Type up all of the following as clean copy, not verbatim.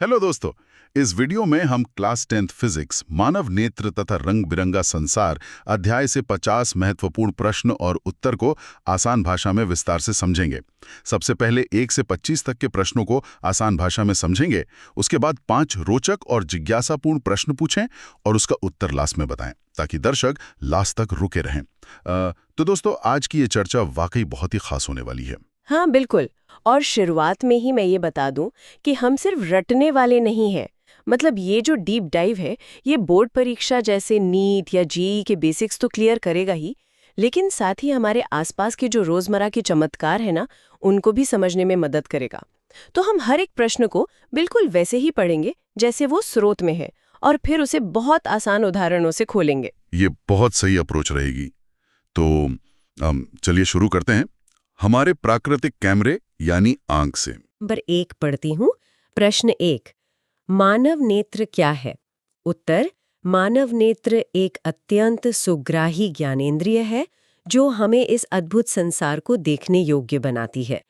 Hello दोस्तों। इस video में हम क्लास 10th फिजिक्स मानव नेत्र तथा रंग बिरंगा संसार अध्याय से 50 महत्वपूर्ण प्रश्न और उत्तर को आसान भाषा में विस्तार से समझेंगे। सबसे पहले 1 से 25 तक के प्रश्नों को आसान भाषा में समझेंगे, उसके बाद 5 रोचक और जिज्ञासापूर्ण प्रश्न पूछें और उसका उत्तर लास्ट में बताएं, ताकि दर्शक लास्ट तक रुके रहें। तो दोस्तों, आज की ये चर्चा वाकई बहुत ही खास होने वाली है। हाँ बिल्कुल। और शुरुआत में ही मैं ये बता दूं कि हम सिर्फ रटने वाले नहीं हैं। मतलब ये जो डीप डाइव है, ये बोर्ड परीक्षा जैसे नीट या जेईई के बेसिक्स तो क्लियर करेगा ही, लेकिन साथ ही हमारे आसपास के जो रोजमर्रा के चमत्कार है ना, उनको भी समझने में मदद करेगा। तो हम हर एक प्रश्न को बिल्कुल वैसे ही पढ़ेंगे जैसे वो स्रोत में है, और फिर उसे बहुत आसान उदाहरणों से खोलेंगे। ये बहुत सही अप्रोच रहेगी। तो चलिए शुरू करते हैं हमारे प्राकृतिक कैमरे यानी आंख से। नंबर 1 पढ़ती हूँ। प्रश्न 1, मानव नेत्र क्या है? उत्तर, मानव नेत्र एक अत्यंत सुग्राही ज्ञानेंद्रिय है जो हमें इस अद्भुत संसार को देखने योग्य बनाती है।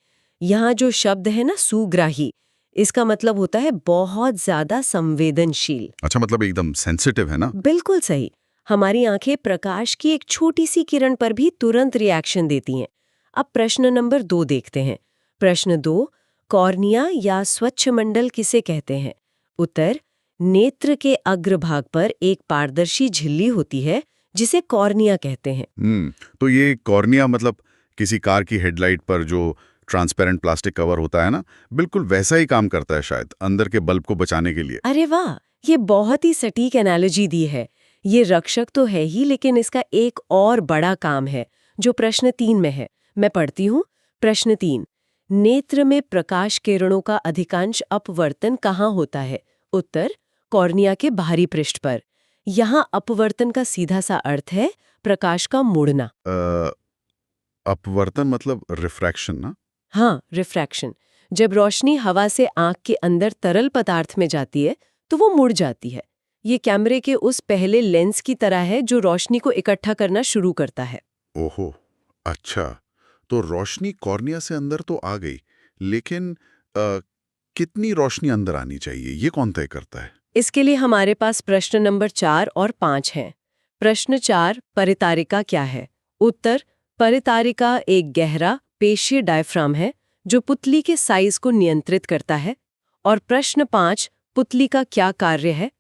यहाँ जो शब्द है ना, सुग्राही, इसका मतलब होता है बहुत ज्यादा संवेदनशील। अच्छा, मतलब एकदम सेंसिटिव है ना? बिल्कुल सही। हमारी आंखें प्रकाश की एक छोटी सी किरण पर भी तुरंत रिएक्शन देती हैं। अब प्रश्न नंबर 2 देखते हैं। प्रश्न 2, कॉर्निया या स्वच्छ मंडल किसे कहते हैं? उत्तर, नेत्र के अग्रभाग पर एक पारदर्शी झिल्ली होती है जिसे कॉर्निया कहते हैं। तो ये कॉर्निया मतलब किसी कार की हेडलाइट पर जो ट्रांसपेरेंट प्लास्टिक कवर होता है ना, बिल्कुल वैसा ही काम करता है शायद, अंदर के बल्ब को बचाने के लिए। अरे वाह, ये बहुत ही सटीक एनालॉजी दी है। ये रक्षक तो है ही, लेकिन इसका एक और बड़ा काम है जो प्रश्न 3 में है। मैं पढ़ती हूँ। प्रश्न 3, नेत्र में प्रकाश किरणों का अधिकांश अपवर्तन कहाँ होता है? उत्तर, कॉर्निया के बाहरी पृष्ठ पर। यहाँ अपवर्तन का सीधा सा अर्थ है प्रकाश का मुड़ना। अपवर्तन मतलब रिफ्रैक्शन ना? हाँ, रिफ्रैक्शन। जब रोशनी हवा से आंख के अंदर तरल पदार्थ में जाती है तो वो मुड़ जाती है। ये कैमरे के उस पहले लेंस की तरह है जो रोशनी को इकट्ठा करना शुरू करता है। ओहो, अच्छा। तो रोशनी कॉर्निया से अंदर तो आ गई, लेकिन कितनी रोशनी अंदर आनी चाहिए, ये कौन तय करता है? इसके लिए हमारे पास प्रश्न नंबर 4 और 5 हैं। प्रश्न 4, परितारिका क्या है? उत्तर, परितारिका एक गहरा पेशीय डायफ्राम है जो पुतली के साइज को नियंत्रित करता है। और प्रश्न 5, पुतली का क्या कार्य है?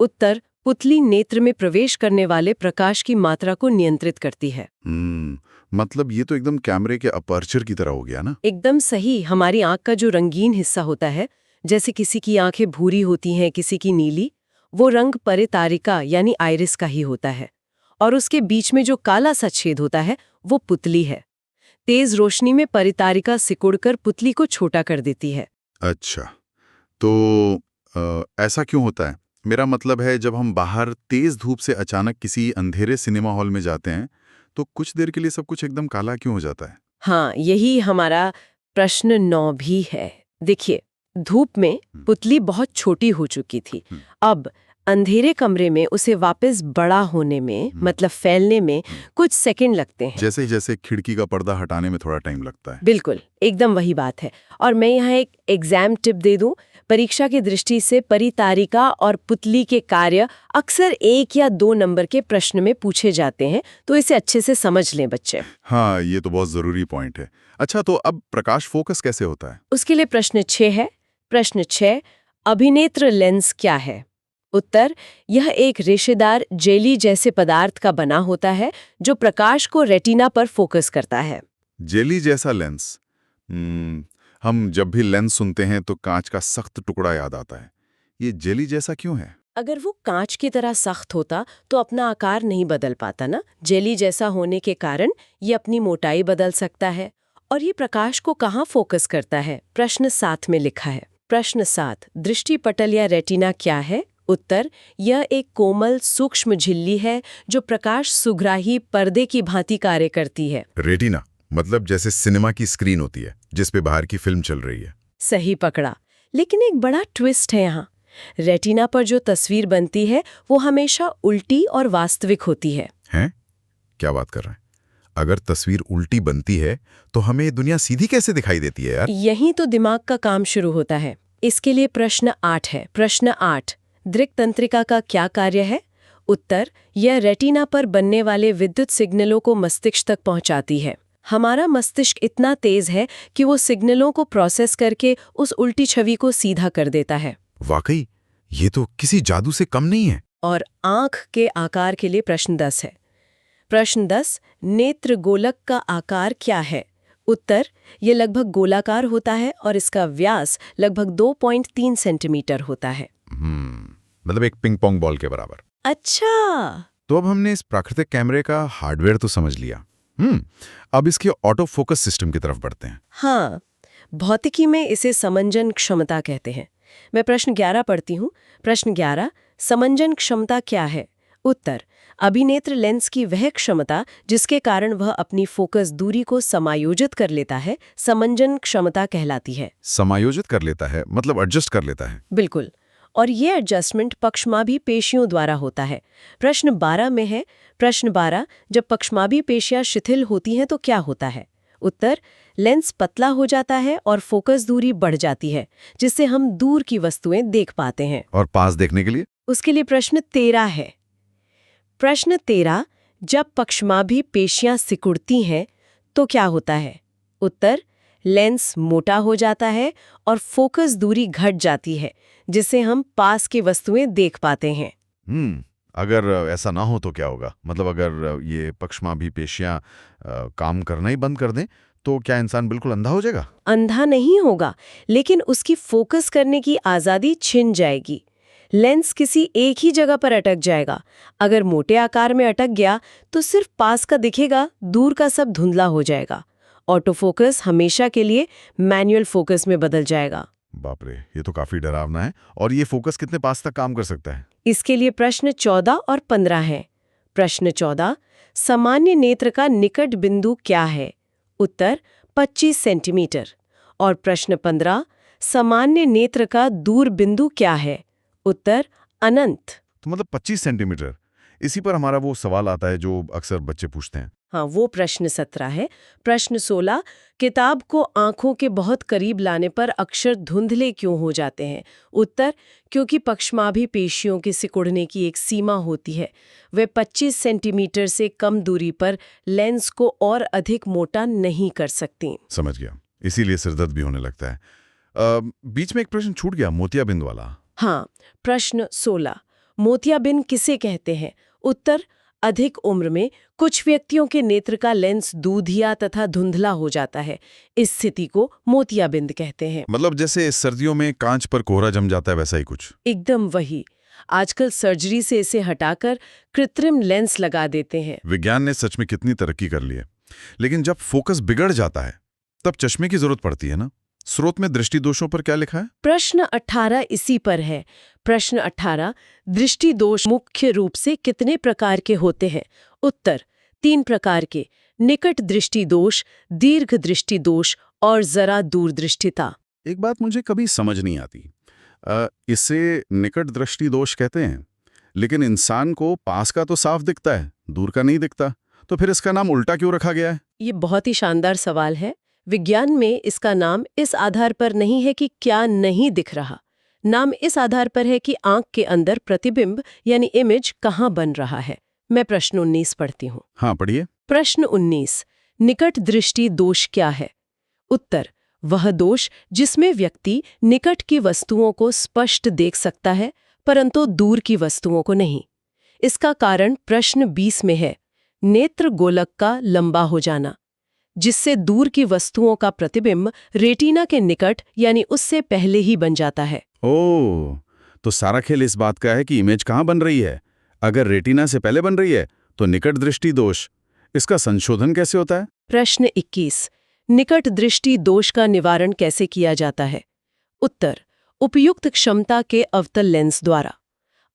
उत्तर, पुतली नेत्र में प्रवेश करने वाले प्रकाश की मात्रा को नियंत्रित करती है। मतलब ये तो एकदम कैमरे के अपर्चर की तरह हो गया ना? एकदम सही। हमारी आंख का जो रंगीन हिस्सा होता है, जैसे किसी की आंखें भूरी होती हैं, किसी की नीली, वो रंग परितारिका यानी आइरिस का ही होता है। और उसके बीच में जो काला सा छेद होता है वो पुतली है। तेज रोशनी में परितारिका सिकुड़कर पुतली को छोटा कर देती है। अच्छा, तो ऐसा क्यों होता है? मेरा मतलब है, जब हम बाहर तेज धूप से अचानक किसी अंधेरे सिनेमा हॉल में जाते हैं तो कुछ देर के लिए सब कुछ एकदम काला क्यों हो जाता है? हाँ, यही हमारा प्रश्न 9 भी है। देखिए, धूप में पुतली बहुत छोटी हो चुकी थी। अब अंधेरे कमरे में उसे वापस बड़ा होने में, मतलब फैलने में कुछ सेकंड लगते हैं। जैसे जैसे खिड़की का पर्दा हटाने में थोड़ा टाइम लगता है। बिल्कुल, एकदम वही बात है। और मैं यहाँ एक एग्जाम टिप दे दूं। परीक्षा की दृष्टि से परितारिका और पुतली के कार्य अक्सर 1 या 2 नंबर के प्रश्न में पूछे जाते हैं, तो इसे अच्छे से समझ लें बच्चे। हाँ, ये तो बहुत जरूरी पॉइंट है। अच्छा, तो अब प्रकाश फोकस कैसे होता है? उसके लिए प्रश्न 6 है। प्रश्न 6, अभिनेत्र लेंस क्या है? उत्तर, यह एक रेशेदार जेली जैसे पदार्थ का बना होता है जो प्रकाश को रेटिना पर फोकस करता है। जेली जैसा लेंस। हम जब भी लेंस सुनते हैं तो कांच का सख्त टुकड़ा याद आता है। ये जेली जैसा क्यों है? अगर वो कांच की तरह सख्त होता तो अपना आकार नहीं बदल पाता ना। जेली जैसा होने के कारण ये अपनी मोटाई बदल सकता है। और ये प्रकाश को कहाँ फोकस करता है? प्रश्न 7 में लिखा है। प्रश्न 7, दृष्टिपटल या रेटिना क्या है? उत्तर, यह एक कोमल सूक्ष्म झिल्ली है जो प्रकाश सुग्राही पर्दे की भांति कार्य करती है। रेटिना मतलब जैसे सिनेमा की स्क्रीन होती है जिस पे बाहर की फिल्म चल रही है। सही पकड़ा। लेकिन एक बड़ा ट्विस्ट है यहाँ। रेटिना पर जो तस्वीर बनती है वो हमेशा उल्टी और वास्तविक होती है। हैं? क्या बात कर रहे हैं? अगर तस्वीर उल्टी बनती है तो हमें दुनिया सीधी कैसे दिखाई देती है यार? यहीं तो दिमाग का काम शुरू होता है। इसके लिए प्रश्न 8 है। प्रश्न 8, दृक् तंत्रिका का क्या कार्य है? उत्तर, यह रेटिना पर बनने वाले विद्युत सिग्नलों को मस्तिष्क तक पहुंचाती है। हमारा मस्तिष्क इतना तेज है कि वो सिग्नलों को प्रोसेस करके उस उल्टी छवि को सीधा कर देता है। वाकई ये तो किसी जादू से कम नहीं है। और आंख के आकार के लिए प्रश्न 10 है। प्रश्न 10, नेत्र गोलक का आकार क्या है? उत्तर, ये लगभग गोलाकार होता है और इसका व्यास लगभग 2.3 सेंटीमीटर होता है। मतलब एक पिंग पोंग बॉल के बराबर। अच्छा, तो अब हमने इस प्राकृतिक कैमरे का हार्डवेयर तो समझ लिया। अब इसके ऑटो फोकस सिस्टम की तरफ बढ़ते हैं। हाँ, भौतिकी में इसे समंजन क्षमता कहते हैं। मैं प्रश्न 11 पढ़ती हूँ। प्रश्न 11, समंजन क्षमता क्या है? उत्तर, अभिनेत्र लेंस की वह क्षमता जिसके कारण वह अपनी फोकस दूरी को समायोजित कर लेता है, समंजन क्षमता कहलाती है। समायोजित कर लेता है मतलब एडजस्ट कर लेता है। बिल्कुल, और ये एडजस्टमेंट पक्षमाभी पेशियों द्वारा होता है। प्रश्न 12 में है। प्रश्न 12, जब पक्षमाभी पेशियां शिथिल होती हैं तो क्या होता है? उत्तर, लेंस पतला हो जाता है और फोकस दूरी बढ़ जाती है, जिससे हम दूर की वस्तुएं देख पाते हैं। और पास देखने के लिए? उसके लिए प्रश्न 13 है। प्रश्न 13, जब पक्षमाभी पेशियां सिकुड़ती हैं तो क्या होता है? उत्तर, लेंस मोटा हो जाता है और फोकस दूरी घट जाती है, जिससे हम पास की वस्तुएं देख पाते हैं। अगर ऐसा ना हो तो क्या होगा? मतलब अगर ये पक्षमाभी पेशियां काम करना ही बंद कर दें तो क्या इंसान बिल्कुल अंधा हो जाएगा? अंधा नहीं होगा, लेकिन उसकी फोकस करने की आजादी छिन जाएगी। लेंस किसी एक ही जगह पर अटक जाएगा। अगर मोटे आकार में अटक गया तो सिर्फ पास का दिखेगा, दूर का सब धुंधला हो जाएगा। ऑटो फोकस हमेशा के लिए मैनुअल फोकस में बदल जाएगा। बाप रे, ये तो काफी डरावना है। और ये फोकस कितने पास तक काम कर सकता है? इसके लिए प्रश्न 14 और 15 है। प्रश्न 14, सामान्य नेत्र का निकट बिंदु क्या है? उत्तर, 25 सेंटीमीटर। और प्रश्न 15, सामान्य नेत्र का दूर बिंदु क्या है? उत्तर, अनंत। तो मतलब 25 सेंटीमीटर। इसी पर हमारा वो सवाल आता है जो अक्सर बच्चे पूछते हैं। हाँ, वो प्रश्न 17 है। प्रश्न 16, किताब को आंखों के बहुत करीब लाने पर अक्षर धुंधले क्यों हो जाते हैं? उत्तर, क्योंकि पक्षमाभी पेशियों के सिकुड़ने की एक सीमा होती है। वे 25 सेंटीमीटर से कम दूरी पर लेंस को और अधिक मोटा नहीं कर सकती। समझ गया, इसीलिए सिरदर्द भी होने लगता है। बीच में एक प्रश्न छूट गया, मोतियाबिंद वाला। हाँ, प्रश्न 16, मोतियाबिंद किसे कहते हैं? उत्तर, अधिक उम्र में कुछ व्यक्तियों के नेत्र का लेंस दूधिया तथा धुंधला हो जाता है। इस स्थिति को मोतियाबिंद कहते हैं। मतलब जैसे सर्दियों में कांच पर कोहरा जम जाता है, वैसा ही कुछ? एकदम वही। आजकल सर्जरी से इसे हटाकर कृत्रिम लेंस लगा देते हैं। विज्ञान ने सच में कितनी तरक्की कर ली है। लेकिन जब फोकस बिगड़ जाता है तब चश्मे की जरूरत पड़ती है ना? स्रोत में दृष्टि दोषों पर क्या लिखा है? प्रश्न 18 इसी पर है। प्रश्न 18, दृष्टि दोष मुख्य रूप से कितने प्रकार के होते हैं? उत्तर, 3 प्रकार के, निकट दृष्टि दोष, दीर्घ दृष्टि दोष और जरा दूरदृष्टिता। एक बात मुझे कभी समझ नहीं आती। इसे निकट दृष्टि दोष कहते हैं, लेकिन इंसान को पास का तो साफ दिखता है, दूर का नहीं दिखता। तो फिर इसका नाम उल्टा क्यों रखा गया है? ये बहुत ही शानदार सवाल है। विज्ञान में इसका नाम इस आधार पर नहीं है कि क्या नहीं दिख रहा। नाम इस आधार पर है कि आंख के अंदर प्रतिबिंब यानी इमेज कहाँ बन रहा है। मैं प्रश्न 19 पढ़ती हूँ। हाँ, पढ़िए। प्रश्न 19, निकट दृष्टि दोष क्या है? उत्तर, वह दोष जिसमें व्यक्ति निकट की वस्तुओं को स्पष्ट देख सकता है परंतु दूर की वस्तुओं को नहीं। इसका कारण प्रश्न 20 में है, नेत्र गोलक का लंबा हो जाना, जिससे दूर की वस्तुओं का प्रतिबिंब रेटिना के निकट यानी उससे पहले ही बन जाता है। ओह, तो सारा खेल इस बात का है कि इमेज कहाँ बन रही है। अगर रेटिना से पहले बन रही है तो निकट दृष्टि दोष। इसका संशोधन कैसे होता है? प्रश्न 21, निकट दृष्टि दोष का निवारण कैसे किया जाता है? उत्तर, उपयुक्त क्षमता के अवतल लेंस द्वारा।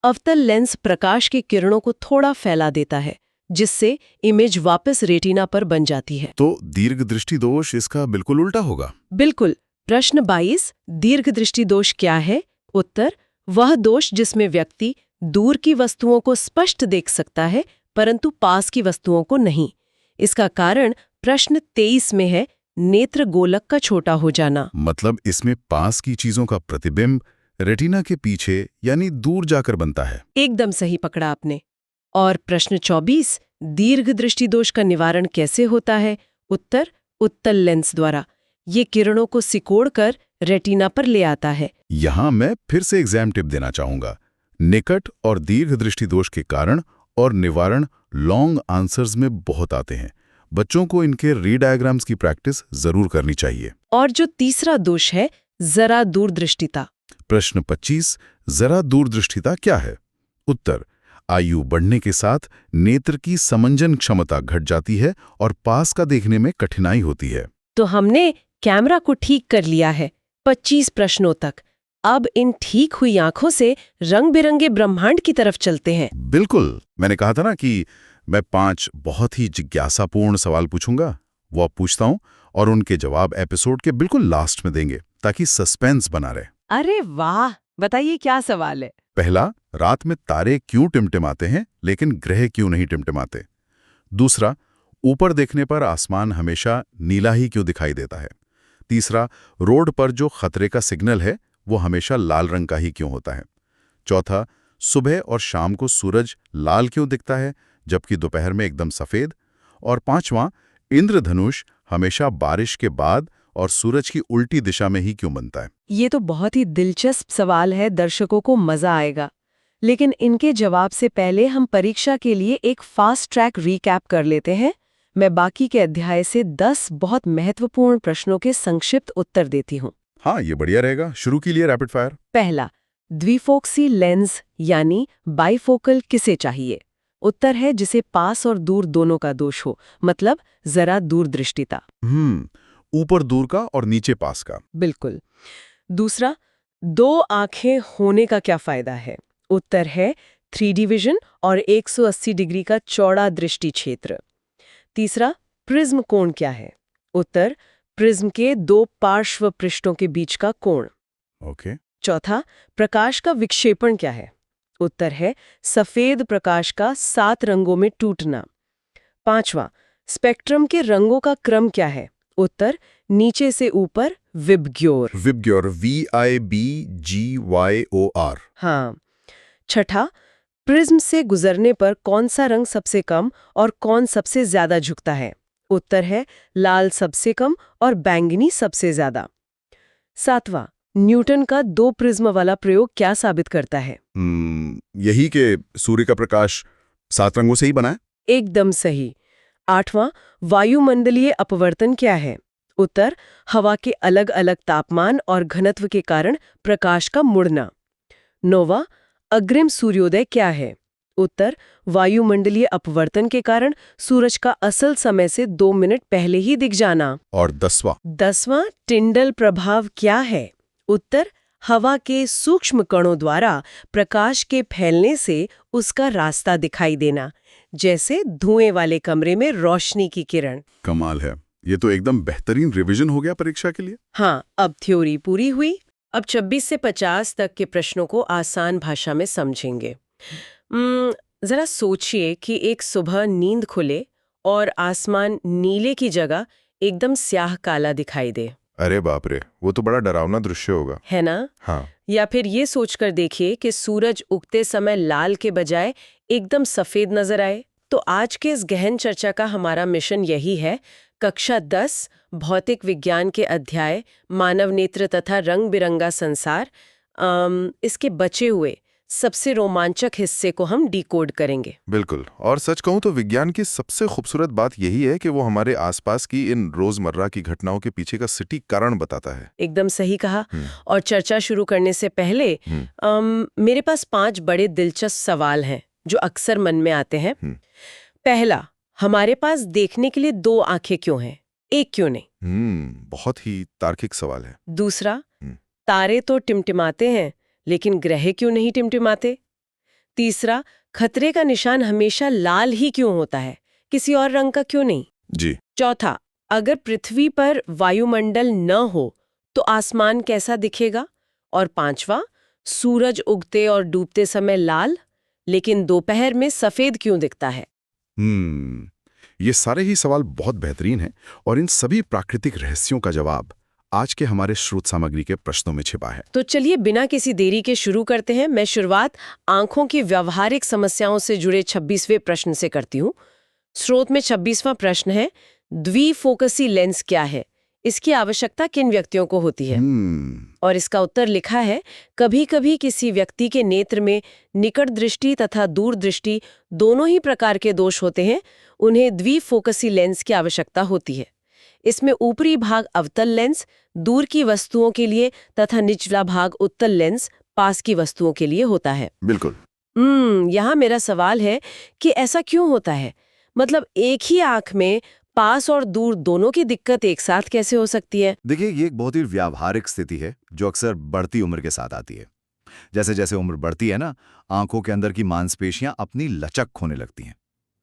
अवतल लेंस प्रकाश की किरणों को थोड़ा फैला देता है, जिससे इमेज वापस रेटिना पर बन जाती है। तो दीर्घ दृष्टि दोष इसका बिल्कुल उल्टा होगा। बिल्कुल। प्रश्न 22, दीर्घ दृष्टि दोष क्या है? उत्तर, वह दोष जिसमें व्यक्ति दूर की वस्तुओं को स्पष्ट देख सकता है परंतु पास की वस्तुओं को नहीं। इसका कारण प्रश्न 23 में है, नेत्र गोलक का छोटा हो जाना। मतलब इसमें पास की चीजों का प्रतिबिंब रेटिना के पीछे यानी दूर जाकर बनता है। एकदम सही पकड़ा आपने। और प्रश्न 24, दीर्घ दृष्टि दोष का निवारण कैसे होता है? उत्तर, उत्तल लेंस द्वारा। ये किरणों को सिकोड़कर रेटिना पर ले आता है। यहाँ मैं फिर से एग्जाम टिप देना चाहूंगा। निकट और दीर्घ दृष्टि दोष के कारण और निवारण लॉन्ग आंसर्स में बहुत आते हैं। बच्चों को इनके री-डायग्राम्स की प्रैक्टिस जरूर करनी चाहिए। और जो तीसरा दोष है, जरा दूरदृष्टिता। प्रश्न 25, जरा दूरदृष्टिता क्या है? उत्तर, आयु बढ़ने के साथ नेत्र की समंजन क्षमता घट जाती है और पास का देखने में कठिनाई होती है। तो हमने कैमरा को ठीक कर लिया है 25 प्रश्नों तक। अब इन ठीक हुई आंखों से रंग बिरंगे ब्रह्मांड की तरफ चलते हैं। बिल्कुल, मैंने कहा था ना कि मैं 5 बहुत ही जिज्ञासापूर्ण सवाल पूछूंगा। वो अब पूछता हूं और उनके जवाब एपिसोड के बिल्कुल लास्ट में देंगे ताकि सस्पेंस बना रहे। अरे वाह, बताइए क्या सवाल है? पहला, रात में तारे क्यों टिमटिमाते हैं लेकिन ग्रह क्यों नहीं टिमटिमाते? दूसरा, ऊपर देखने पर आसमान हमेशा नीला ही क्यों दिखाई देता है? तीसरा, रोड पर जो खतरे का सिग्नल है वो हमेशा लाल रंग का ही क्यों होता है? चौथा, सुबह और शाम को सूरज लाल क्यों दिखता है जबकि दोपहर में एकदम सफेद? और पांचवां, इंद्रधनुष हमेशा बारिश के बाद और सूरज की उल्टी दिशा में ही क्यों बनता है? ये तो बहुत ही दिलचस्प सवाल है, दर्शकों को मजा आएगा। लेकिन इनके जवाब से पहले हम परीक्षा के लिए एक फास्ट ट्रैक रीकैप कर लेते हैं। मैं बाकी के अध्याय से 10 बहुत महत्वपूर्ण प्रश्नों के संक्षिप्त उत्तर देती हूँ। हाँ, ये बढ़िया रहेगा। शुरू के लिए रैपिड फायर। पहला, द्विफोक्सी लेंस यानी बाइफोकल किसे चाहिए? उत्तर है जिसे पास और दूर दोनों का दोष हो, मतलब जरा दूरदृष्टिता। ऊपर दूर का और नीचे पास का। बिल्कुल। दूसरा, 2 आंखें होने का क्या फायदा है? उत्तर है 3D विजन और 180 डिग्री का चौड़ा दृष्टि क्षेत्र। तीसरा, प्रिज्म कोण क्या है? उत्तर, प्रिज्म के 2 पार्श्व पृष्ठों के बीच का कोण। ओके। चौथा, प्रकाश का विक्षेपण क्या है? उत्तर है सफेद प्रकाश का 7 रंगों में टूटना। पांचवा, स्पेक्ट्रम के रंगों का क्रम क्या है? उत्तर, नीचे से ऊपर विबग्योर। VIBGYOR, VIBGYOR। हाँ। छठा, प्रिज्म से गुजरने पर कौन सा रंग सबसे कम और कौन सबसे ज्यादा झुकता है? उत्तर है लाल सबसे कम और बैंगनी सबसे ज्यादा। सातवां, न्यूटन का 2 प्रिज्म वाला प्रयोग क्या साबित करता है? यही कि सूर्य का प्रकाश 7 रंगों से ही बना है। एकदम सही। आठवां, वायुमंडलीय अपवर्तन क्या है? उत्तर, हवा के अलग अलग तापमान और घनत्व के कारण प्रकाश का मुड़ना। नौवां, अग्रिम सूर्योदय क्या है? उत्तर, वायुमंडलीय अपवर्तन के कारण सूरज का असल समय से 2 मिनट पहले ही दिख जाना। और 10वां, टिंडल प्रभाव क्या है? उत्तर, हवा के सूक्ष्म कणों द्वारा प्रकाश के फैलने से उसका रास्ता दिखाई देना, जैसे धुएं वाले कमरे में रोशनी की किरण। कमाल है। ये तो एकदम बेहतरीन रिवीजन हो गया परीक्षा के लिए। हाँ, अब थ्योरी पूरी हुई। अब 26 से 50 तक के प्रश्नों को आसान भाषा में समझेंगे। जरा सोचिए कि एक सुबह नींद खुले और आसमान नीले की जगह एकदम स्याह काला दिखाई दे। अरे बाप रे, वो तो बड़ा डरावना दृश्य होगा। है ना? हाँ। या फिर ये सोचकर देखिए कि सूरज उगते समय लाल के बजाय एकदम सफेद नजर आए। तो आज के इस गहन चर्चा का हमारा मिशन यही है, कक्षा 10 भौतिक विज्ञान के अध्याय मानव नेत्र तथा रंग बिरंगा संसार, इसके बचे हुए सबसे रोमांचक हिस्से को हम डिकोड करेंगे। बिल्कुल। और सच कहूं तो विज्ञान की सबसे खूबसूरत बात यही है कि वो हमारे आसपास की इन रोजमर्रा की घटनाओं के पीछे का सटीक कारण बताता है। एकदम सही कहा। और चर्चा शुरू करने से पहले मेरे पास 5 बड़े दिलचस्प सवाल हैं जो अक्सर मन में आते हैं। पहला, हमारे पास देखने के लिए 2 आंखें क्यों हैं, एक क्यों नहीं? बहुत ही तार्किक सवाल है। दूसरा, तारे तो टिमटिमाते हैं लेकिन ग्रह क्यों नहीं टिमटिमाते? तीसरा, खतरे का निशान हमेशा लाल ही क्यों होता है, किसी और रंग का क्यों नहीं? जी। चौथा, अगर पृथ्वी पर वायुमंडल न हो तो आसमान कैसा दिखेगा? और पांचवा, सूरज उगते और डूबते समय लाल लेकिन दोपहर में सफेद क्यों दिखता है? ये सारे ही सवाल बहुत बेहतरीन हैं और इन सभी प्राकृतिक रहस्यों का जवाब आज के हमारे स्रोत सामग्री के प्रश्नों में छिपा है। तो चलिए बिना किसी देरी के शुरू करते हैं। मैं शुरुआत आंखों की व्यावहारिक समस्याओं से जुड़े 26वें प्रश्न से करती हूँ। स्रोत में 26वां प्रश्न है, द्विफोकसी लेंस क्या है? इसकी आवश्यकता किन व्यक्तियों को होती है? और इसका उत्तर लिखा है, कभी कभी किसी व्यक्ति के नेत्र में निकट दृष्टि तथा दूर दृष्टि दोनों ही प्रकार के दोष होते हैं, उन्हें द्विफोकसी लेंस की आवश्यकता होती है। इसमें ऊपरी भाग अवतल लेंस दूर की वस्तुओं के लिए तथा निचला भाग उत्तल लेंस पास की वस्तुओं के लिए होता है। बिल्कुल। यहाँ मेरा सवाल है कि ऐसा क्यों होता है? मतलब एक ही आंख में पास और दूर दोनों की दिक्कत एक साथ कैसे हो सकती है? देखिए, ये एक बहुत ही व्यावहारिक स्थिति है जो अक्सर बढ़ती उम्र के साथ आती है। जैसे जैसे उम्र बढ़ती है ना, आंखों के अंदर की मांसपेशियां अपनी लचक खोने लगती हैं।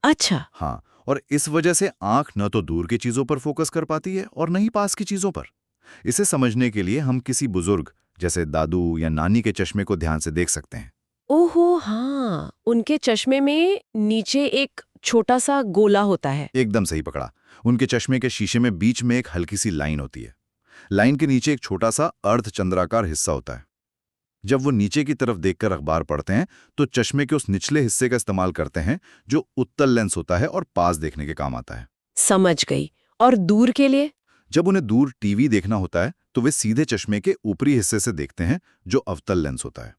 अच्छा। हाँ, और इस वजह से आंख न तो दूर की चीजों पर फोकस कर पाती है और न ही पास की चीजों पर। इसे समझने के लिए हम किसी बुजुर्ग जैसे दादू या नानी के चश्मे को ध्यान से देख सकते हैं। ओहो हाँ, उनके चश्मे में नीचे एक छोटा सा गोला होता है। एकदम सही पकड़ा। उनके चश्मे के शीशे में बीच में एक हल्की सी लाइन होती है। लाइन के नीचे एक छोटा सा अर्धचंद्राकार हिस्सा होता है। जब वो नीचे की तरफ देखकर अखबार पढ़ते हैं तो चश्मे के उस निचले हिस्से का इस्तेमाल करते हैं जो उत्तल लेंस होता है और पास देखने के काम आता है। समझ गई। और दूर के लिए? जब उन्हें दूर टीवी देखना होता है तो वे सीधे चश्मे के ऊपरी हिस्से से देखते हैं जो अवतल लेंस होता है।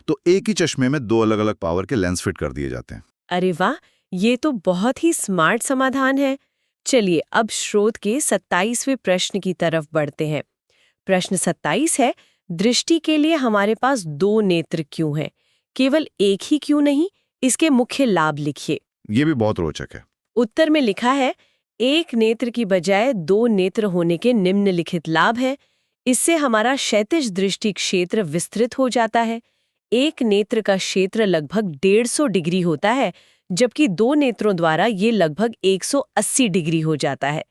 तो एक ही चश्मे में दो अलग अलग पावर के लेंस फिट कर दिए जाते हैं। अरे वाह, ये तो बहुत ही स्मार्ट समाधान है। चलिए अब स्रोत के 27वें प्रश्न की तरफ बढ़ते हैं। प्रश्न 27 है, दृष्टि के लिए हमारे पास दो नेत्र क्यों हैं? केवल एक ही क्यों नहीं? इसके मुख्य लाभ लिखिए। ये भी बहुत रोचक है। उत्तर में लिखा है, एक नेत्र की बजाय दो नेत्र होने के निम्नलिखित लाभ है। इससे हमारा क्षैतिज दृष्टि क्षेत्र विस्तृत हो जाता है। एक नेत्र का क्षेत्र लगभग 150 डिग्री होता है, जबकि दो नेत्रों द्वारा ये लगभग 180 डिग्री हो जाता है।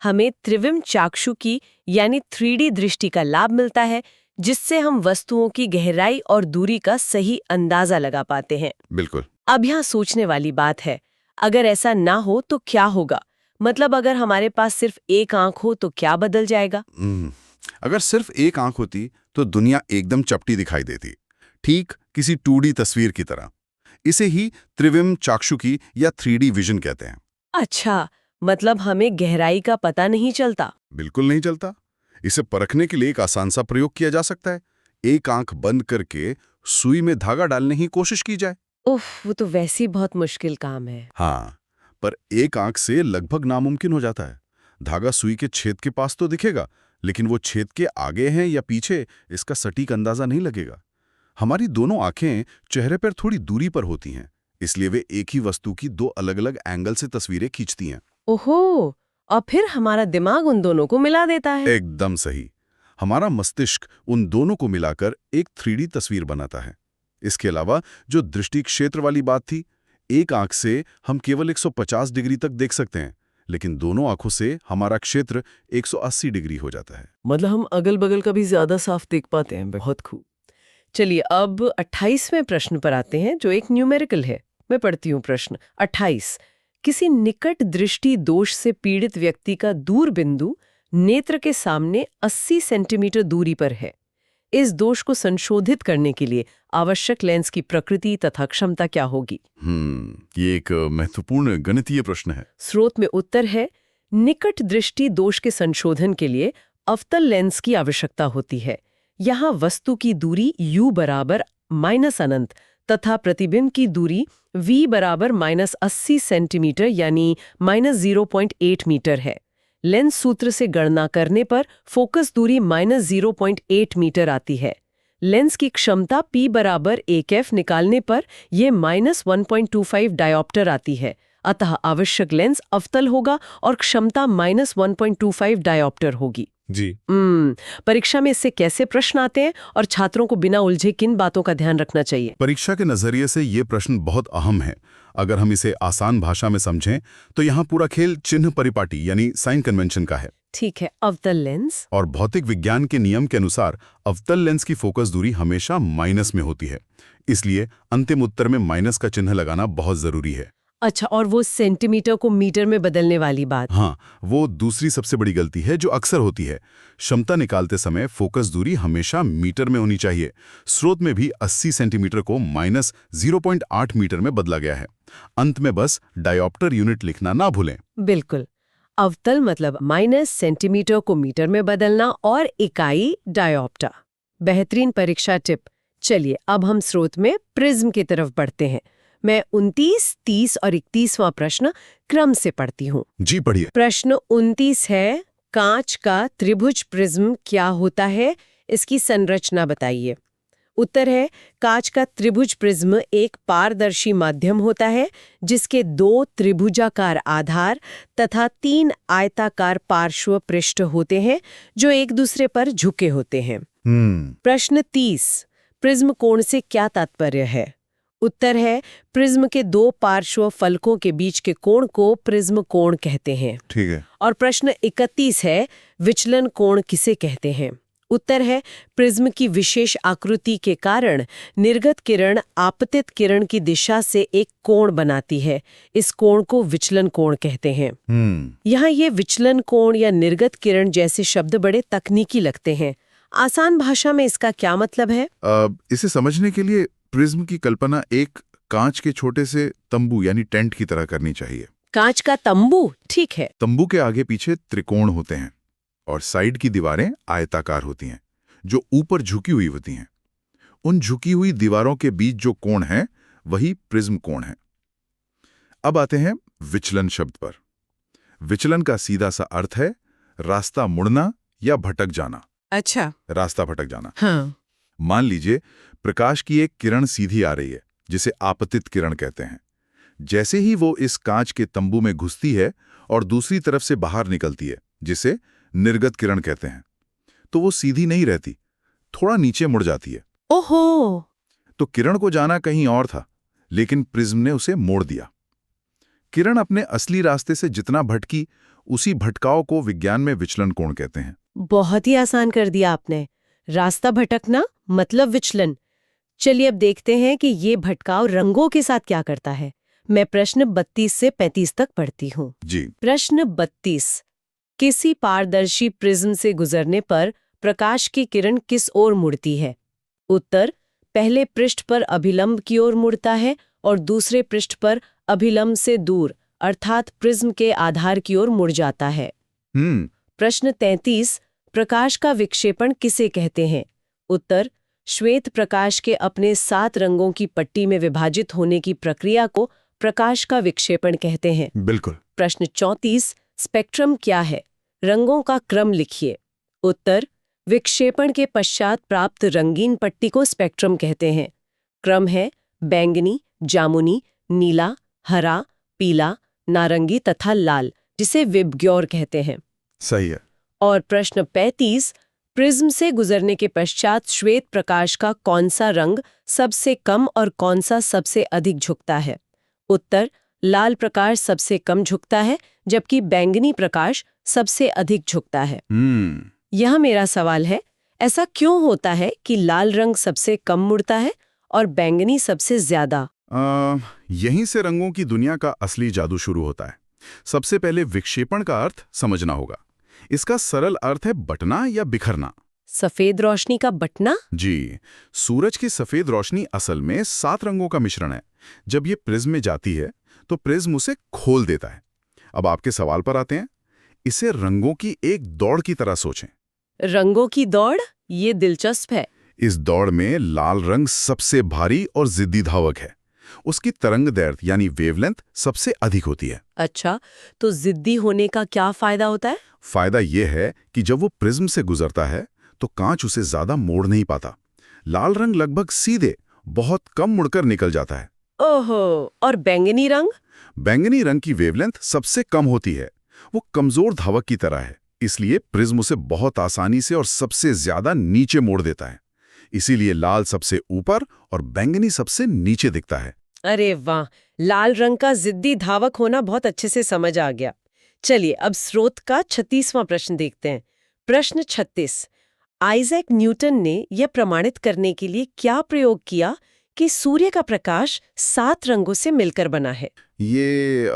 हमें त्रिविम चाक्षुकी यानी 3D दृष्टि का लाभ मिलता है, जिससे हम वस्तुओं की गहराई और दूरी का सही अंदाजा लगा पाते हैं। बिल्कुल। अब यहाँ सोचने वाली बात है, अगर ऐसा ना हो तो क्या होगा? मतलब अगर हमारे पास सिर्फ एक आंख हो तो क्या बदल जाएगा? अगर सिर्फ एक आंख होती तो दुनिया एकदम चपटी दिखाई देती, ठीक किसी 2D तस्वीर की तरह। इसे ही त्रिविम चाक्षुकी या 3D विजन कहते हैं। अच्छा, मतलब हमें गहराई का पता नहीं चलता? बिल्कुल नहीं चलता। इसे परखने के लिए एक आसान सा प्रयोग किया जा सकता है। एक आंख बंद करके सुई में धागा डालने की कोशिश की जाए। उफ, वो तो वैसे ही बहुत मुश्किल काम है। हाँ, पर एक आंख से लगभग नामुमकिन हो जाता है। धागा सुई के छेद के पास तो दिखेगा, लेकिन वो छेद के आगे हैं या पीछे, इसका सटीक अंदाजा नहीं लगेगा। हमारी दोनों आंखें चेहरे पर थोड़ी दूरी पर होती हैं, इसलिए वे एक ही वस्तु की दो अलग-अलग एंगल से तस्वीरें खींचती हैं। ओहो, और फिर हमारा दिमाग उन दोनों को मिला देता है। एकदम सही। हमारा मस्तिष्क उन दोनों को मिलाकर एक 3D तस्वीर बनाता है। इसके अलावा जो दृष्टि क्षेत्र वाली बात थी, एक आंख से हम केवल 150 डिग्री तक देख सकते हैं, लेकिन दोनों आंखों से हमारा क्षेत्र 180 डिग्री हो जाता है। मतलब हम अगल बगल का भी ज्यादा साफ देख पाते हैं। बहुत खूब। चलिए अब 28वें प्रश्न पर आते हैं, जो एक न्यूमेरिकल है। मैं पढ़ती हूँ प्रश्न 28। किसी निकट दृष्टि दोष से पीड़ित व्यक्ति का दूर बिंदु नेत्र के सामने 80 सेंटीमीटर दूरी पर है। इस दोष को संशोधित करने के लिए आवश्यक लेंस की प्रकृति तथा क्षमता क्या होगी? ये एक महत्वपूर्ण गणितीय प्रश्न है। स्रोत में उत्तर है, निकट दृष्टि दोष के संशोधन के लिए अवतल लेंस की आवश्यकता होती है। यहाँ वस्तु की दूरी u बराबर -अनंत तथा प्रतिबिंब की दूरी v बराबर -80 सेंटीमीटर यानी -0.8 मीटर है। लेंस सूत्र से गणना करने पर फोकस दूरी -0.8 मीटर आती है। लेंस की क्षमता p बराबर 1f निकालने पर यह -1.25 डायोप्टर आती है। अतः आवश्यक लेंस अवतल होगा और क्षमता -1.25 डायोप्टर होगी। जी। परीक्षा में इससे कैसे प्रश्न आते हैं और छात्रों को बिना उलझे किन बातों का ध्यान रखना चाहिए? परीक्षा के नजरिए से ये प्रश्न बहुत अहम है। अगर हम इसे आसान भाषा में समझें तो यहाँ पूरा खेल चिन्ह परिपाटी यानी साइन कन्वेंशन का है। ठीक है, अवतल लेंस और भौतिक विज्ञान के नियम के अनुसार अवतल लेंस की फोकस दूरी हमेशा माइनस में होती है, इसलिए अंतिम उत्तर में माइनस का चिन्ह लगाना बहुत जरूरी है। अच्छा, और वो सेंटीमीटर को मीटर में बदलने वाली बात। हाँ, वो दूसरी सबसे बड़ी गलती है जो अक्सर होती है। क्षमता निकालते समय फोकस दूरी हमेशा मीटर में होनी चाहिए। स्रोत में भी 80 सेंटीमीटर को -0.8 मीटर में बदला गया है। अंत में बस डायोप्टर यूनिट लिखना ना भूलें। बिल्कुल। अवतल मतलब माइनस, सेंटीमीटर को मीटर में बदलना और इकाई डायोप्टर। बेहतरीन परीक्षा टिप। चलिए अब हम स्रोत में प्रिज्म की तरफ बढ़ते हैं। मैं 29, 30 और 31वां प्रश्न क्रम से पढ़ती हूँ। जी पढ़िए। प्रश्न 29 है, कांच का त्रिभुज प्रिज्म क्या होता है, इसकी संरचना बताइए। उत्तर है, कांच का त्रिभुज प्रिज्म एक पारदर्शी माध्यम होता है जिसके 2 त्रिभुजाकार आधार तथा 3 आयताकार पार्श्व पृष्ठ होते हैं जो एक दूसरे पर झुके होते हैं। प्रश्न 30, प्रिज्म कोण से क्या तात्पर्य है। उत्तर है, प्रिज्म के 2 पार्श्व फलकों के बीच के कोण को प्रिज्म कोण कहते हैं। ठीक है। और प्रश्न 31 है, विचलन कोण किसे कहते हैं। उत्तर है, प्रिज्म की विशेष आकृति के कारण निर्गत किरण आपतित किरण की दिशा से एक कोण बनाती है। इस कोण को विचलन कोण कहते हैं। यहाँ ये विचलन कोण या निर्गत किरण जैसे शब्द बड़े तकनीकी लगते हैं। आसान भाषा में इसका क्या मतलब है? इसे समझने के लिए प्रिज्म की कल्पना एक कांच के छोटे से तंबू यानी टेंट की तरह करनी चाहिए। कांच का तंबू, ठीक है। तंबू के आगे पीछे त्रिकोण होते हैं और साइड की दीवारें आयताकार होती हैं जो ऊपर झुकी हुई होती हैं। उन झुकी हुई दीवारों के बीच जो कोण है वही प्रिज्म कोण है। अब आते हैं विचलन शब्द पर। विचलन का सीधा सा अर्थ है रास्ता मुड़ना या भटक जाना। अच्छा। रास्ता भटक जाना। हाँ। मान लीजिए प्रकाश की एक किरण सीधी आ रही है जिसे आपतित किरण कहते हैं। जैसे ही वो इस कांच के तंबू में घुसती है और दूसरी तरफ से बाहर निकलती है जिसे निर्गत किरण कहते हैं, तो वो सीधी नहीं रहती, थोड़ा नीचे मुड़ जाती है। ओहो। तो किरण को जाना कहीं और था लेकिन प्रिज्म ने उसे मोड़ दिया। किरण अपने असली रास्ते से जितना भटकी उसी भटकाव को विज्ञान में विचलन कोण कहते हैं। बहुत ही आसान कर दिया आपने। रास्ता भटकना मतलब विचलन। चलिए अब देखते हैं कि ये भटकाव रंगों के साथ क्या करता है। मैं प्रश्न 32 से 35 तक पढ़ती हूँ। जी। प्रश्न 32, किसी पारदर्शी प्रिज्म से गुजरने पर प्रकाश की किरण किस ओर मुड़ती है। उत्तर, पहले पृष्ठ पर अभिलंब की ओर मुड़ता है और दूसरे पृष्ठ पर अभिलंब से दूर अर्थात प्रिज्म के आधार की ओर मुड़ जाता है। प्रश्न 33, प्रकाश का विक्षेपण किसे कहते हैं। उत्तर, श्वेत प्रकाश के अपने 7 रंगों की पट्टी में विभाजित होने की प्रक्रिया को प्रकाश का विक्षेपण कहते हैं। बिल्कुल। प्रश्न 34, स्पेक्ट्रम क्या है, रंगों का क्रम लिखिए। उत्तर, विक्षेपण के पश्चात प्राप्त रंगीन पट्टी को स्पेक्ट्रम कहते हैं। क्रम है बैंगनी, जामुनी, नीला, हरा, पीला, नारंगी तथा लाल, जिसे विबग्योर कहते हैं। सही है। और प्रश्न 35, प्रिज्म से गुजरने के पश्चात श्वेत प्रकाश का कौन सा रंग सबसे कम और कौन सा सबसे अधिक झुकता है। उत्तर, लाल प्रकाश सबसे कम झुकता है जबकि बैंगनी प्रकाश सबसे अधिक झुकता है। यह मेरा सवाल है, ऐसा क्यों होता है कि लाल रंग सबसे कम मुड़ता है और बैंगनी सबसे ज्यादा? यहीं से रंगों की दुनिया का असली जादू शुरू होता है। सबसे पहले विक्षेपण का अर्थ समझना होगा। इसका सरल अर्थ है बटना या बिखरना। सफेद रोशनी का बटना? जी, सूरज की सफेद रोशनी असल में 7 रंगों का मिश्रण है। जब ये प्रिज्म में जाती है तो प्रिज्म उसे खोल देता है। अब आपके सवाल पर आते हैं। इसे रंगों की एक दौड़ की तरह सोचें। रंगों की दौड़? ये दिलचस्प है। इस दौड़ में लाल रंग सबसे भारी और जिद्दी धावक है। उसकी तरंग दैर्घ्य यानी वेवलेंथ सबसे अधिक होती है। अच्छा, तो जिद्दी होने का क्या फायदा होता है? फायदा यह है कि जब वो प्रिज्म से गुजरता है तो कांच उसे ज्यादा मोड़ नहीं पाता। लाल रंग लगभग सीधे बहुत कम मुड़कर निकल जाता है। ओहो, और बैंगनी रंग? बैंगनी रंग की वेवलेंथ सबसे कम होती है। वो कमजोर धावक की तरह है, इसलिए प्रिज्म उसे बहुत आसानी से और सबसे ज्यादा नीचे मोड़ देता है। इसीलिए लाल सबसे ऊपर और बैंगनी सबसे नीचे दिखता है। अरे वाह, लाल रंग का जिद्दी धावक होना बहुत अच्छे से समझ आ गया। चलिए अब स्रोत का 36वां प्रश्न देखते हैं। प्रश्न 36, आइजैक न्यूटन ने यह प्रमाणित करने के लिए क्या प्रयोग किया कि सूर्य का प्रकाश 7 रंगों से मिलकर बना है? ये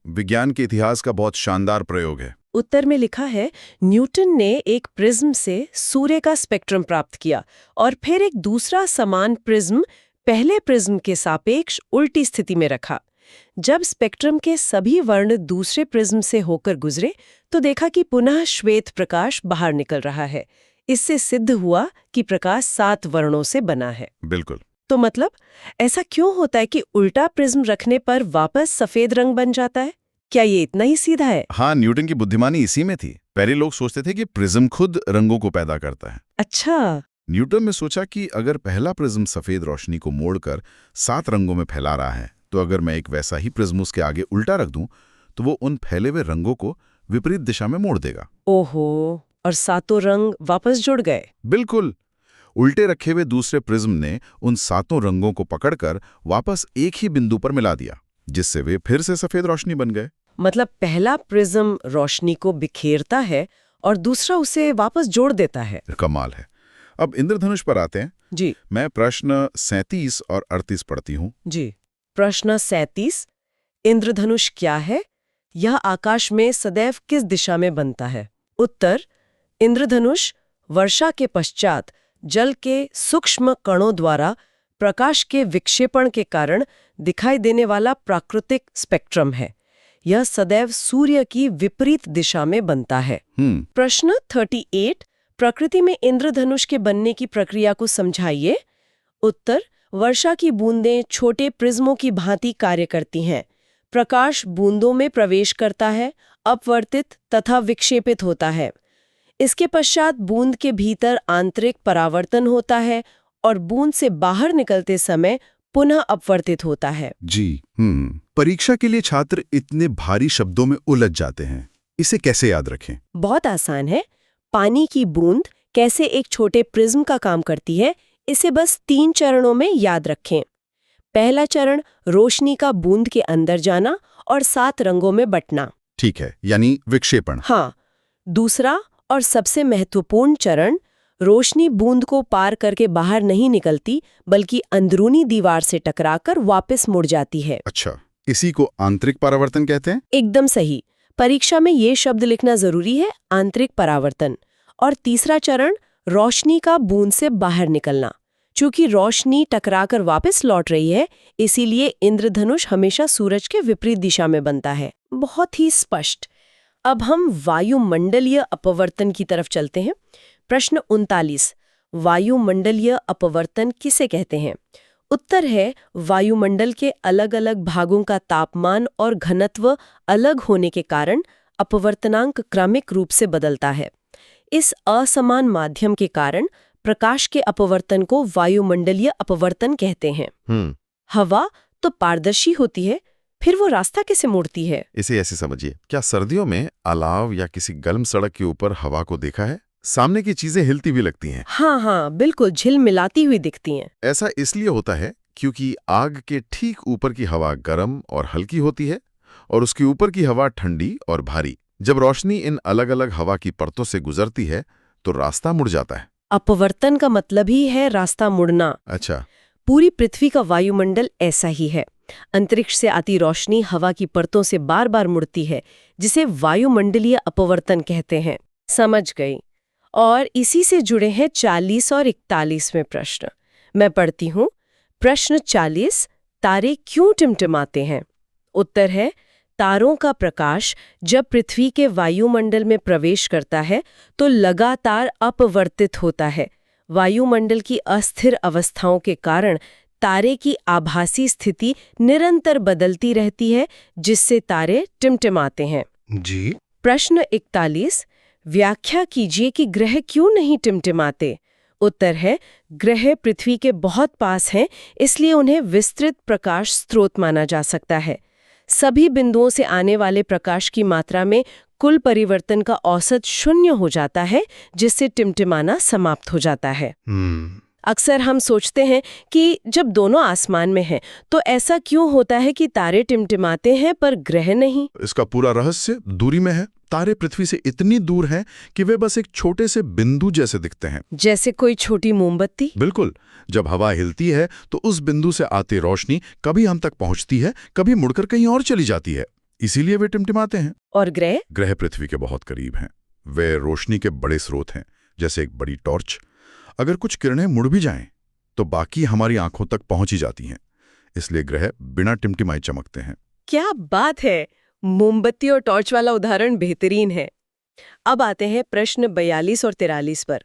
विज्ञान के इतिहास का बहुत शानदार प्रयोग है। उत्तर में लिखा है, न्यूटन ने एक प्रिज्म से सूर्य का स्पेक्ट्रम प्राप्त किया और फिर एक दूसरा समान प्रिज्म पहले प्रिज्म के सापेक्ष उल्टी स्थिति में रखा। जब स्पेक्ट्रम के सभी वर्ण दूसरे प्रिज्म से होकर गुजरे तो देखा कि पुनः श्वेत प्रकाश बाहर निकल रहा है। इससे सिद्ध हुआ कि प्रकाश 7 वर्णों से बना है। बिल्कुल। तो मतलब ऐसा क्यों होता है कि उल्टा प्रिज्म रखने पर वापस सफेद रंग बन जाता है? क्या ये इतना ही सीधा है? हाँ, न्यूटन की बुद्धिमानी इसी में थी। पहले लोग सोचते थे कि प्रिज्म खुद रंगों को पैदा करता है। अच्छा। न्यूटन ने सोचा कि अगर पहला प्रिज्म सफेद रोशनी को मोड़कर 7 रंगों में फैला रहा है, तो अगर मैं एक वैसा ही प्रिज्म उसके आगे उल्टा रख दूं, तो वो उन फैले हुए रंगों को विपरीत दिशा में मोड़ देगा। ओहो, और 7 रंग वापस जुड़ गए? बिल्कुल। उल्टे रखे हुए दूसरे प्रिज्म ने उन 7 रंगों को पकड़कर वापस एक ही बिंदु पर मिला दिया, जिससे वे फिर से सफेद रोशनी बन गए। मतलब पहला प्रिज्म रोशनी को बिखेरता है और दूसरा उसे वापस जोड़ देता है। कमाल है। अब इंद्रधनुष पर आते हैं। जी। मैं प्रश्न 37 और 38 पढ़ती हूँ। जी। प्रश्न 37, इंद्रधनुष क्या है? यह आकाश में सदैव किस दिशा में बनता है? उत्तर, इंद्रधनुष वर्षा के पश्चात जल के सूक्ष्म कणों द्वारा प्रकाश के विक्षेपण के कारण दिखाई देने वाला प्राकृतिक स्पेक्ट्रम है। यह सदैव सूर्य की विपरीत दिशा में बनता है। प्रश्न 38, प्रकृति में इंद्रधनुष के बनने की प्रक्रिया को समझाइए। उत्तर, वर्षा की बूंदें छोटे प्रिज्मों की भांति कार्य करती हैं। प्रकाश बूंदों में प्रवेश करता है, अपवर्तित तथा विक्षेपित होता है। इसके पश्चात बूंद के भीतर आंतरिक परावर्तन होता है और बूंद से बाहर निकलते समय पुनः अपवर्तित होता है। जी। परीक्षा के लिए छात्र इतने भारी शब्दों में उलझ जाते हैं, इसे कैसे याद रखें? बहुत आसान है। पानी की बूंद कैसे एक छोटे प्रिज्म का काम करती है, इसे बस 3 चरणों में याद रखें। पहला चरण, रोशनी का बूंद के अंदर जाना और 7 रंगों में बंटना। ठीक है, यानी विक्षेपण। हाँ। दूसरा और सबसे महत्वपूर्ण चरण, रोशनी बूंद को पार करके बाहर नहीं निकलती, बल्कि अंदरूनी दीवार से टकराकर वापस मुड़ जाती है। अच्छा, इसी को आंतरिक परावर्तन कहते हैं? एकदम सही। परीक्षा में ये शब्द लिखना जरूरी है, आंतरिक परावर्तन। और तीसरा चरण, रोशनी का बूंद से बाहर निकलना। चूंकि रोशनी टकराकर वापस लौट रही है, इसीलिए इंद्रधनुष हमेशा सूरज के विपरीत दिशा में बनता है। बहुत ही स्पष्ट। अब हम वायुमंडलीय अपवर्तन की तरफ चलते हैं। प्रश्न 39, वायुमंडलीय अपवर्तन किसे कहते हैं? उत्तर है, वायुमंडल के अलग अलग भागों का तापमान और घनत्व अलग होने के कारण अपवर्तनांक क्रमिक रूप से बदलता है। इस असमान माध्यम के कारण प्रकाश के अपवर्तन को वायुमंडलीय अपवर्तन कहते हैं। हवा तो पारदर्शी होती है, फिर वो रास्ता कैसे मोड़ती है? इसे ऐसे समझिए, क्या सर्दियों में अलाव या किसी गर्म सड़क के ऊपर हवा को देखा है? सामने की चीजें हिलती भी लगती हैं। हाँ, बिल्कुल झिलमिलाती हुई दिखती हैं। ऐसा इसलिए होता है क्योंकि आग के ठीक ऊपर की हवा गर्म और हल्की होती है और उसके ऊपर की हवा ठंडी और भारी। जब रोशनी इन अलग अलग हवा की परतों से गुजरती है तो रास्ता मुड़ जाता है। अपवर्तन का मतलब ही है रास्ता मुड़ना। अच्छा। पूरी पृथ्वी का वायुमंडल ऐसा ही है। अंतरिक्ष से आती रोशनी हवा की परतों से बार बार मुड़ती है, जिसे वायुमंडलीय अपवर्तन कहते हैं। समझ गई। और इसी से जुड़े हैं 40 और 41वें प्रश्न। मैं पढ़ती हूँ। प्रश्न 40, तारे क्यों टिमटिमाते हैं? उत्तर है, तारों का प्रकाश जब पृथ्वी के वायुमंडल में प्रवेश करता है तो लगातार अपवर्तित होता है। वायुमंडल की अस्थिर अवस्थाओं के कारण तारे की आभासी स्थिति निरंतर बदलती रहती है, जिससे तारे टिमटिमाते हैं। जी। प्रश्न 41, व्याख्या कीजिए कि ग्रह क्यों नहीं टिमटिमाते? उत्तर है, ग्रह पृथ्वी के बहुत पास हैं, इसलिए उन्हें विस्तृत प्रकाश स्रोत माना जा सकता है। सभी बिंदुओं से आने वाले प्रकाश की मात्रा में कुल परिवर्तन का औसत 0 हो जाता है, जिससे टिमटिमाना समाप्त हो जाता है। अक्सर हम सोचते हैं कि जब दोनों आसमान में हैं, तो ऐसा क्यों होता है कि तारे टिमटिमाते हैं पर ग्रह नहीं? इसका पूरा रहस्य दूरी में है। तारे पृथ्वी से इतनी दूर हैं कि वे बस एक छोटे से बिंदु जैसे दिखते हैं। जैसे कोई छोटी मोमबत्ती। बिल्कुल। जब हवा हिलती है तो उस बिंदु से आती रोशनी कभी हम तक पहुंचती है, कभी मुड़कर कहीं और चली जाती है, इसीलिए वे टिमटिमाते हैं। और ग्रह? ग्रह पृथ्वी के बहुत करीब हैं। वे रोशनी के बड़े स्रोत हैं, जैसे एक बड़ी टॉर्च। अगर कुछ किरणें मुड़ भी जाएं, तो बाकी हमारी आंखों तक पहुंच ही जाती हैं। इसलिए ग्रह बिना टिमटिमाए चमकते हैं। क्या बात है! मोमबत्ती और टॉर्च वाला उदाहरण बेहतरीन है। अब आते हैं प्रश्न 42 और 43 पर।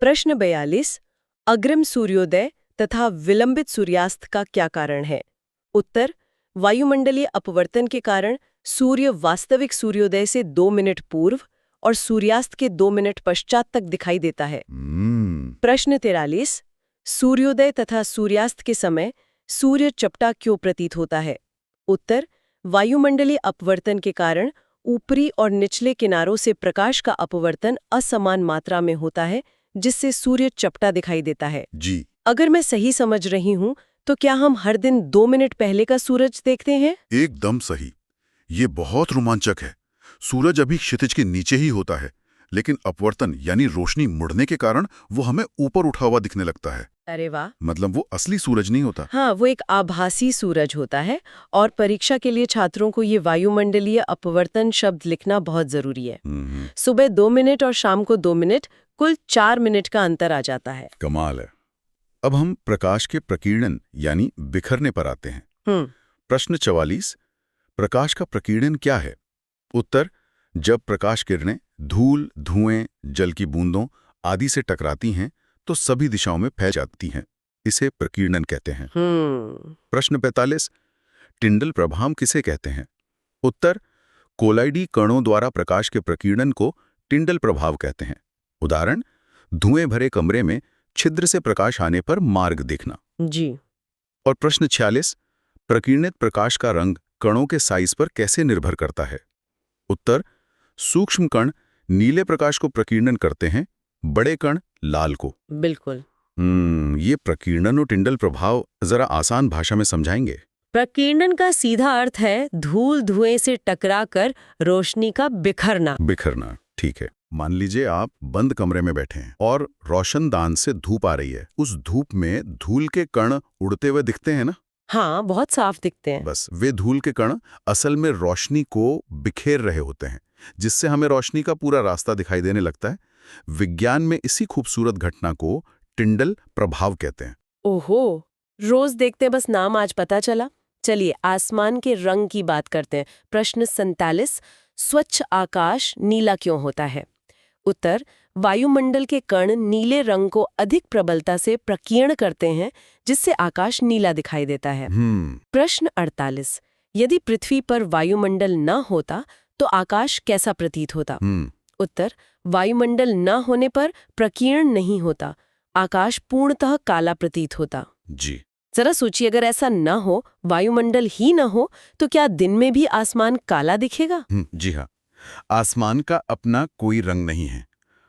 प्रश्न 42, अग्रिम सूर्योदय तथा विलंबित सूर्यास्त का क्या कारण है? उत्तर, वायुमंडलीय अपवर्तन के कारण सूर्य वास्तविक सूर्योदय से 2 मिनट पूर्व और सूर्यास्त के 2 मिनट पश्चात तक दिखाई देता है। प्रश्न 43, सूर्योदय तथा सूर्यास्त के समय सूर्य चपटा क्यों प्रतीत होता है? उत्तर, वायुमंडलीय अपवर्तन के कारण ऊपरी और निचले किनारों से प्रकाश का अपवर्तन असमान मात्रा में होता है, जिससे सूर्य चपटा दिखाई देता है। जी। अगर मैं सही समझ रही हूं, तो क्या हम हर दिन 2 मिनट पहले का सूरज देखते हैं? एकदम सही। ये बहुत रोमांचक है। सूरज अभी क्षितिज के नीचे ही होता है, लेकिन अपवर्तन यानी रोशनी मुड़ने के कारण वो हमें ऊपर उठा हुआ दिखने लगता है। अरे वाह! मतलब वो असली सूरज नहीं होता। हाँ, वो एक आभासी सूरज होता है। और परीक्षा के लिए छात्रों को ये वायुमंडलीय अपवर्तन शब्द लिखना बहुत जरूरी है। सुबह 2 मिनट और शाम को 2 मिनट, कुल 4 मिनट का अंतर आ जाता है। कमाल है। अब हम प्रकाश के प्रकीर्णन यानी बिखरने पर आते हैं। प्रश्न 44, प्रकाश का प्रकीर्णन क्या है? उत्तर, जब प्रकाश किरणें धूल, धुएं, जल की बूंदों आदि से टकराती हैं तो सभी दिशाओं में फैल जाती हैं। इसे प्रकीर्णन कहते हैं। प्रश्न 45, टिंडल प्रभाव किसे कहते हैं? उत्तर, कोलाइडी कणों द्वारा प्रकाश के प्रकीर्णन को टिंडल प्रभाव कहते हैं। उदाहरण, धुएं भरे कमरे में छिद्र से प्रकाश आने पर मार्ग देखना। जी। और प्रश्न 46, प्रकीर्णित प्रकाश का रंग कणों के साइज पर कैसे निर्भर करता है? उत्तर, सूक्ष्म कण नीले प्रकाश को प्रकीर्णन करते हैं, बड़े कण लाल को। बिल्कुल। ये प्रकीर्णन और टिंडल प्रभाव जरा आसान भाषा में समझाएंगे? प्रकीर्णन का सीधा अर्थ है धूल धुएं से टकराकर रोशनी का बिखरना। बिखरना, ठीक है। मान लीजिए आप बंद कमरे में बैठे हैं और रोशनदान से धूप आ रही है। उस धूप में धूल के कण उड़ते हुए दिखते हैं ना? हाँ, बहुत साफ दिखते हैं। बस वे धूल के कण असल में रोशनी को बिखेर रहे होते हैं, जिससे हमें रोशनी का पूरा रास्ता दिखाई देने लगता है। विज्ञान में इसी खूबसूरत घटना को टिंडल प्रभाव कहते हैं। ओहो, रोज देखते बस नाम आज पता चला। चलिए आसमान के रंग की बात करते हैं। प्रश्न 47, स्वच्छ आकाश नीला क्यों होता है? उत्तर, वायुमंडल के कण नीले रंग को अधिक प्रबलता से प्रकीर्ण करते हैं, जिससे आकाश नीला दिखाई देता है। प्रश्न 48, यदि पृथ्वी पर वायुमंडल न होता तो आकाश कैसा प्रतीत होता? उत्तर, वायुमंडल न होने पर प्रकीर्ण नहीं होता, आकाश पूर्णतः काला प्रतीत होता। जी। जरा सोचिए, अगर ऐसा न हो, वायुमंडल ही न हो, तो क्या दिन में भी आसमान काला दिखेगा? जी हाँ, आसमान का अपना कोई रंग नहीं है।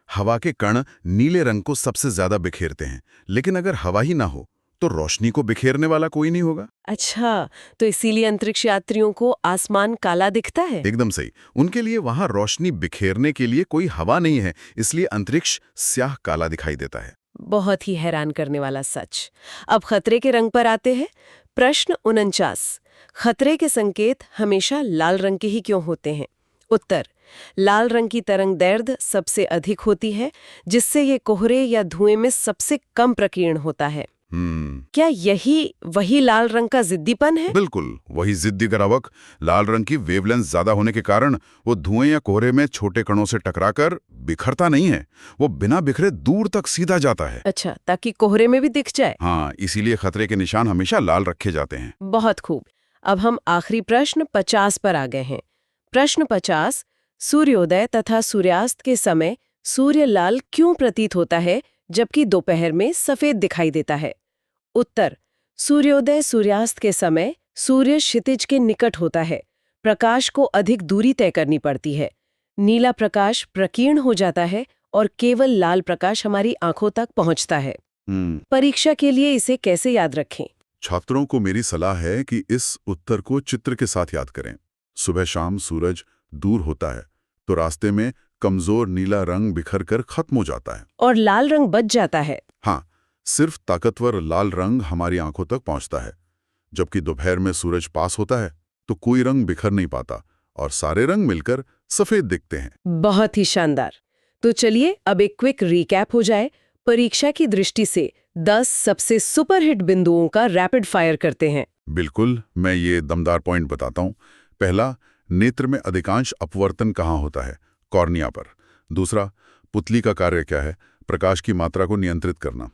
हवा के कण नीले रंग को सबसे ज्यादा बिखेरते हैं, लेकिन अगर हवा ही ना हो तो रोशनी को बिखेरने वाला कोई नहीं होगा। अच्छा, तो इसीलिए अंतरिक्ष यात्रियों को आसमान काला दिखता है? एकदम सही। उनके लिए वहां रोशनी बिखेरने के लिए कोई हवा नहीं है, इसलिए अंतरिक्ष स्याह काला दिखाई देता है। बहुत ही हैरान करने वाला सच। अब खतरे के रंग पर आते हैं। प्रश्न 49, खतरे के संकेत हमेशा लाल रंग के ही क्यों होते हैं? उत्तर, लाल रंग की तरंग दैर्ध्य सबसे अधिक होती है, जिससे ये कोहरे या धुएं में सबसे कम प्रकीर्ण होता है। क्या यही वही लाल रंग का जिद्दीपन है? बिल्कुल वही जिद्दी गिरावट। लाल रंग की वेवलेंथ ज्यादा होने के कारण वो धुएं या कोहरे में छोटे कणों से टकराकर बिखरता नहीं है, वो बिना बिखरे दूर तक सीधा जाता है। अच्छा, ताकि कोहरे में भी दिख जाए। हाँ, इसीलिए खतरे के निशान हमेशा लाल रखे जाते हैं। बहुत खूब। अब हम आखिरी प्रश्न 50 पर आ गए हैं। प्रश्न 50, सूर्योदय तथा सूर्यास्त के समय सूर्य लाल क्यों प्रतीत होता है, जबकि दोपहर में सफेद दिखाई देता है? उत्तर, सूर्योदय सूर्यास्त के समय सूर्य क्षितिज के निकट होता है, प्रकाश को अधिक दूरी तय करनी पड़ती है। नीला प्रकाश प्रकीर्ण हो जाता है और केवल लाल प्रकाश हमारी आंखों तक पहुंचता है। परीक्षा के लिए इसे कैसे याद रखें? छात्रों को मेरी सलाह है कि इस उत्तर को चित्र के साथ याद करें। सुबह शाम सूरज दूर होता है तो रास्ते में कमजोर नीला रंग बिखर कर खत्म हो जाता है। और लाल रंग बच जाता है। हाँ, सिर्फ ताकतवर लाल रंग हमारी आंखों तक पहुंचता है। जबकि दोपहर में सूरज पास होता है तो कोई रंग बिखर नहीं पाता और सारे रंग मिलकर सफेद दिखते हैं। बहुत ही शानदार। तो चलिए अब एक क्विक रिकैप हो जाए। परीक्षा की दृष्टि से 10 सबसे सुपरहिट बिंदुओं का रैपिड फायर करते हैं। बिल्कुल, मैं ये दमदार पॉइंट बताता हूँ। पहला, नेत्र में अधिकांश अपवर्तन कहाँ होता है? कॉर्निया पर। दूसरा, पुतली का कार्य क्या है? प्रकाश की मात्रा को नियंत्रित करना।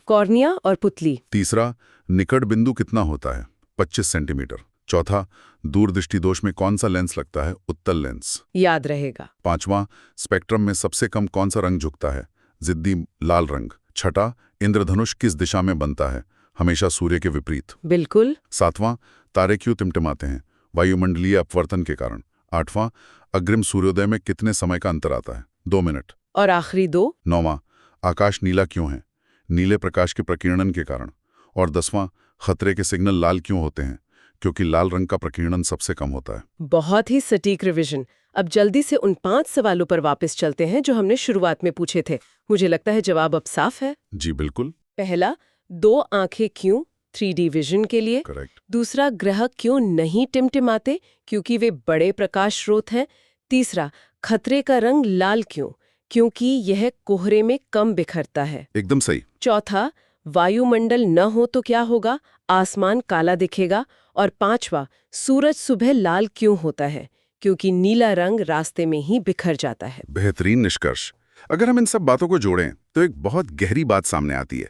कॉर्निया और पुतली। तीसरा, निकट बिंदु कितना होता है? 25 सेंटीमीटर। चौथा, दूरदृष्टि दोष में कौन सा लेंस लगता है? उत्तल लेंस। याद रहेगा। पांचवां, स्पेक्ट्रम में सबसे कम कौन सा रंग झुकता है? जिद्दी लाल रंग। छठा, इंद्रधनुष किस दिशा में बनता है? हमेशा सूर्य के विपरीत। बिल्कुल। सातवां, तारे क्यों टिमटिमाते हैं? वायुमंडलीय अपवर्तन के कारण। आठवां, अग्रिम सूर्योदय में कितने समय का अंतर आता है? 2 मिनट। और आखिरी 2। नौवां, आकाश नीला क्यों है? नीले प्रकाश के प्रकीर्णन के कारण। और 10वां, खतरे के सिग्नल लाल क्यों होते हैं? क्योंकि लाल रंग का प्रकीर्णन सबसे कम होता है। बहुत ही सटीक रिवीजन। अब जल्दी से उन 5 सवालों पर वापस चलते हैं जो हमने शुरुआत में पूछे थे। मुझे लगता है जवाब अब साफ है। जी बिल्कुल। पहला, 2 आंखें क्यों? 3D विजन के लिए। करेक्ट। दूसरा, ग्रह क्यों नहीं टिमटिमाते? क्योंकि वे बड़े प्रकाश स्रोत हैं। तीसरा, खतरे का रंग लाल क्यों? क्योंकि यह कोहरे में कम बिखरता है। एकदम सही। चौथा, वायुमंडल न हो तो क्या होगा? आसमान काला दिखेगा। और पांचवा, सूरज सुबह लाल क्यों होता है? क्योंकि नीला रंग रास्ते में ही बिखर जाता है। बेहतरीन निष्कर्ष। अगर हम इन सब बातों को जोड़ें तो एक बहुत गहरी बात सामने आती है।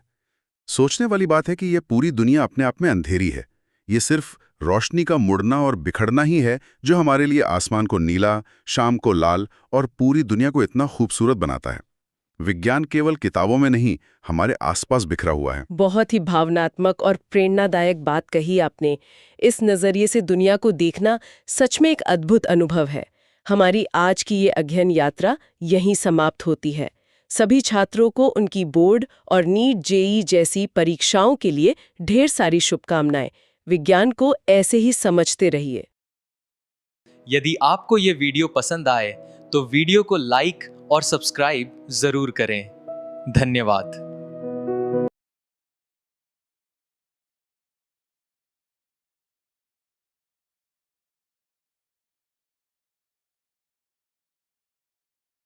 सोचने वाली बात है कि यह पूरी दुनिया अपने आप में अंधेरी है। ये सिर्फ रोशनी का मुड़ना और बिखरना ही है जो हमारे लिए आसमान को नीला, शाम को लाल और पूरी दुनिया को इतना खूबसूरत बनाता है। विज्ञान केवल किताबों में नहीं, हमारे आसपास बिखरा हुआ है। बहुत ही भावनात्मक और प्रेरणादायक बात कही आपने। इस नजरिए से दुनिया को देखना सच में एक अद्भुत अनुभव है। हमारी आज की ये अध्ययन यात्रा यहीं समाप्त होती है। सभी छात्रों को उनकी बोर्ड और नीट जेईई जैसी परीक्षाओं के लिए ढेर सारी शुभकामनाएं। विज्ञान को ऐसे ही समझते रहिए। यदि आपको ये वीडियो पसंद आए तो वीडियो को लाइक और सब्सक्राइब जरूर करें। धन्यवाद।